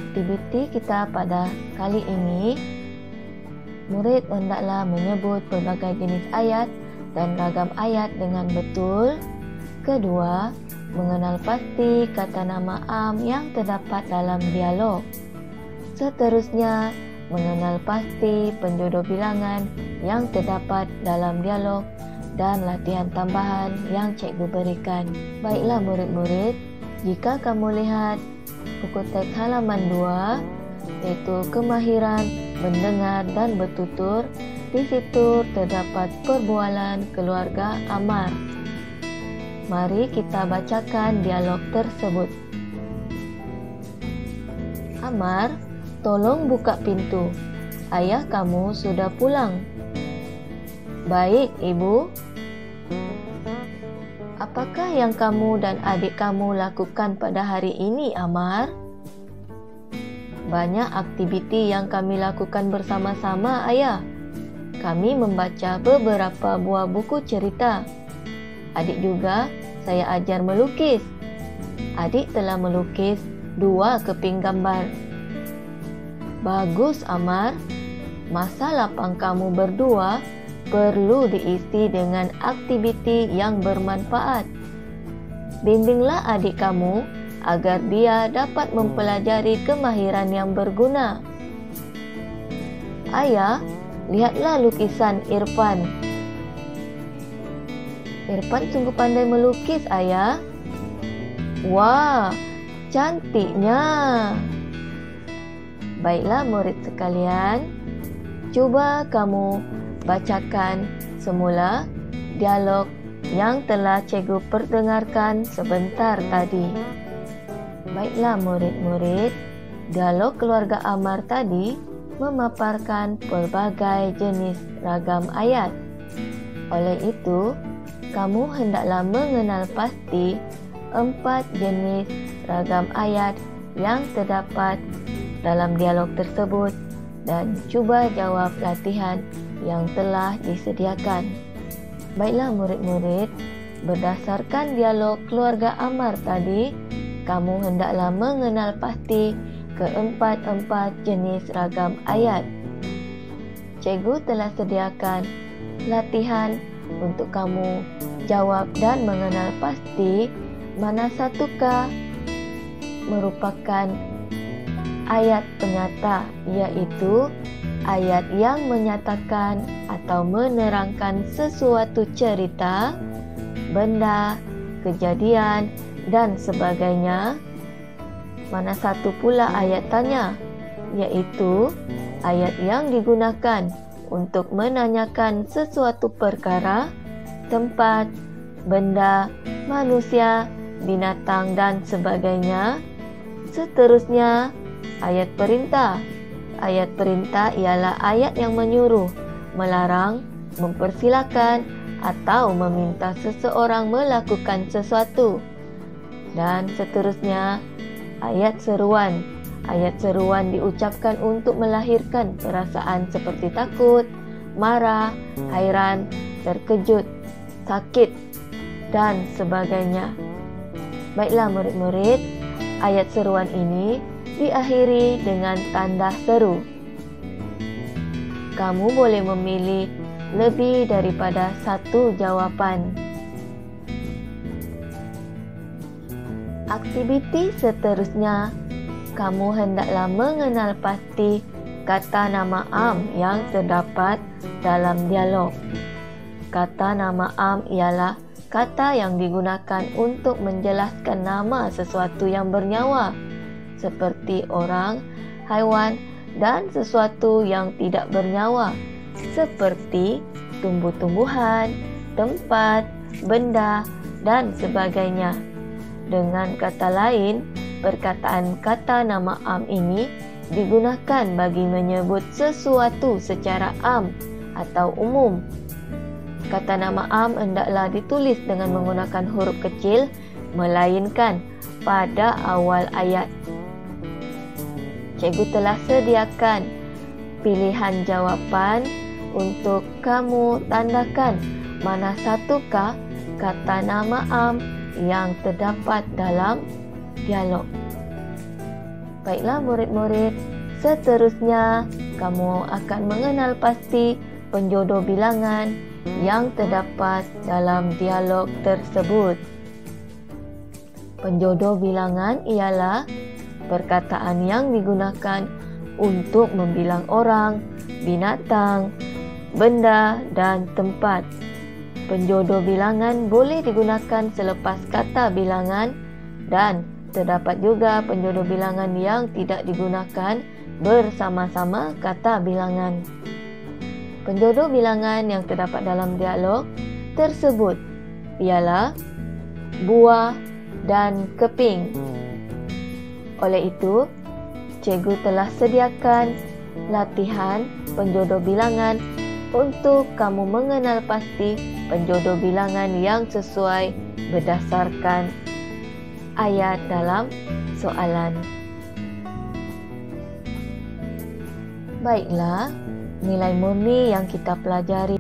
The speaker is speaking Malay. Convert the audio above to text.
Aktiviti kita pada kali ini, murid hendaklah menyebut pelbagai jenis ayat dan ragam ayat dengan betul. Kedua, mengenal pasti kata nama am yang terdapat dalam dialog. Seterusnya, mengenal pasti penjodoh bilangan yang terdapat dalam dialog dan latihan tambahan yang cikgu berikan. Baiklah murid-murid, jika kamu lihat buku teks halaman 2, iaitu kemahiran mendengar dan bertutur, di situ terdapat perbualan keluarga Amar. Mari kita bacakan dialog tersebut. Amar, tolong buka pintu. Ayah kamu sudah pulang. Baik, Ibu. Apakah yang kamu dan adik kamu lakukan pada hari ini, Amar? Banyak aktiviti yang kami lakukan bersama-sama, Ayah. Kami membaca beberapa buah buku cerita. Adik juga saya ajar melukis. Adik telah melukis 2 keping gambar. Bagus, Amar. Masa lapang kamu berdua perlu diisi dengan aktiviti yang bermanfaat. Bimbinglah adik kamu agar dia dapat mempelajari kemahiran yang berguna. Ayah, lihatlah lukisan Irfan. Irfan sungguh pandai melukis, Ayah. Wah, cantiknya. Baiklah murid sekalian, cuba kamu bacakan semula dialog yang telah cikgu perdengarkan sebentar tadi. Baiklah murid-murid, dialog keluarga Amar tadi memaparkan pelbagai jenis ragam ayat. Oleh itu, kamu hendaklah mengenal pasti 4 jenis ragam ayat yang terdapat dalam dialog tersebut dan cuba jawab latihan yang telah disediakan. Baiklah murid-murid, berdasarkan dialog keluarga Amar tadi, kamu hendaklah mengenal pasti keempat-empat jenis ragam ayat. Cikgu telah sediakan latihan untuk kamu jawab dan mengenal pasti mana satukah merupakan ayat penyata, iaitu ayat yang menyatakan atau menerangkan sesuatu cerita, benda, kejadian dan sebagainya. Mana satu pula ayat tanya, iaitu ayat yang digunakan untuk menanyakan sesuatu perkara, tempat, benda, manusia, binatang dan sebagainya. Seterusnya, ayat perintah. Ayat perintah ialah ayat yang menyuruh, melarang, mempersilakan atau meminta seseorang melakukan sesuatu. Dan seterusnya, ayat seruan. Ayat seruan diucapkan untuk melahirkan perasaan seperti takut, marah, hairan, terkejut, sakit dan sebagainya. Baiklah murid-murid, ayat seruan ini diakhiri dengan tanda seru. Kamu boleh memilih lebih daripada satu jawapan. Aktiviti seterusnya, kamu hendaklah mengenal pasti kata nama am yang terdapat dalam dialog. Kata nama am ialah kata yang digunakan untuk menjelaskan nama sesuatu yang bernyawa, seperti orang, haiwan dan sesuatu yang tidak bernyawa, seperti tumbuh-tumbuhan, tempat, benda dan sebagainya. Dengan kata lain, perkataan kata nama am ini digunakan bagi menyebut sesuatu secara am atau umum. Kata nama am hendaklah ditulis dengan menggunakan huruf kecil, melainkan pada awal ayat. Cikgu telah sediakan pilihan jawapan untuk kamu tandakan mana satukah kata nama am yang terdapat dalam dialog. Baiklah murid-murid, seterusnya kamu akan mengenal pasti penjodoh bilangan yang terdapat dalam dialog tersebut. Penjodoh bilangan ialah perkataan yang digunakan untuk membilang orang, binatang, benda dan tempat. Penjodoh bilangan boleh digunakan selepas kata bilangan dan terdapat juga penjodoh bilangan yang tidak digunakan bersama-sama kata bilangan. Penjodoh bilangan yang terdapat dalam dialog tersebut ialah buah dan keping. Oleh itu, cikgu telah sediakan latihan penjodoh bilangan untuk kamu mengenal pasti penjodoh bilangan yang sesuai berdasarkan ayat dalam soalan. Baiklah, nilai murni yang kita pelajari